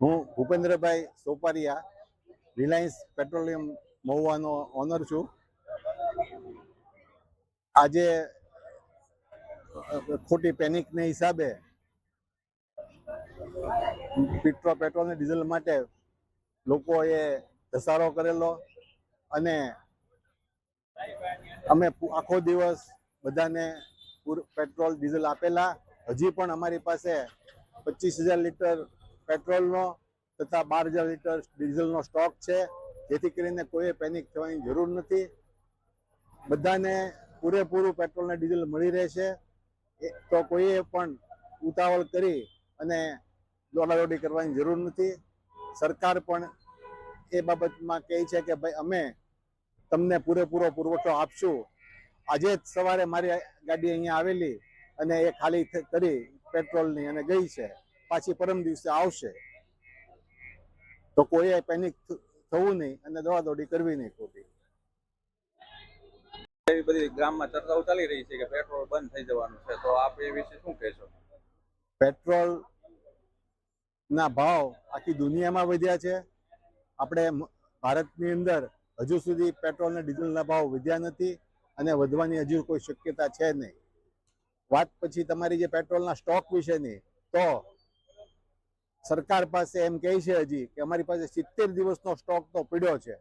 હું Bhupendrabhai સોપારિયા, Reliance petroleum મહુવાનો honour છું. આજે ખોટી પેનિકને હિસાબે પેટ્રોલ અને ડીઝલ માટે લોકોએ ધસારો કરેલો અને અમે આખો દિવસ બધાને પેટ્રોલ ડીઝલ આપેલા. હજી પણ અમારી પાસે 25,000 લીટર પેટ્રોલનો તથા 12,000 લીટર ડીઝલનો સ્ટોક છે, જેથી કરીને કોઈ પેનિક થવાની જરૂર નથી. બધાને પૂરેપૂરું પેટ્રોલ અને ડીઝલ મળી રહેશે. તો કોઈએ પણ ઉતાવળ કરી અને દોડાદોડી કરવાની જરૂર નથી. સરકાર પણ એ બાબતમાં કહે છે કે ભાઈ અમે તમને પૂરેપૂરો પુરવઠો આપશું. આજે જ સવારે મારી ગાડી અહીંયા આવેલી અને એ ખાલી કરી પેટ્રોલની અને ગઈ છે. પાછી પરમ દિવસે આવશે. તો કોઈએ પેનિક થવું નહીં અને દોડાદોડી કરવી નહીં ખોટી. એવી બધી ગામમાં ચર્ચાઓ ચાલી રહી છે કે પેટ્રોલ બંધ થઈ જવાનું છે, તો આપ એ વિશે શું કહેશો? પેટ્રોલ ના ભાવ આખી દુનિયામાં વધ્યા છે. આપણે ભારતની અંદર હજુ સુધી પેટ્રોલ અને ડીઝલના ભાવ વધ્યા નથી અને વધવાની હજુ કોઈ શક્યતા છે નહીં. વાત પછી તમારી જે પેટ્રોલના સ્ટોક વિશેની, તો સરકાર પાસે એમ કહે છે હજી કે અમારી પાસે 70 દિવસનો સ્ટોક તો પડ્યો છે.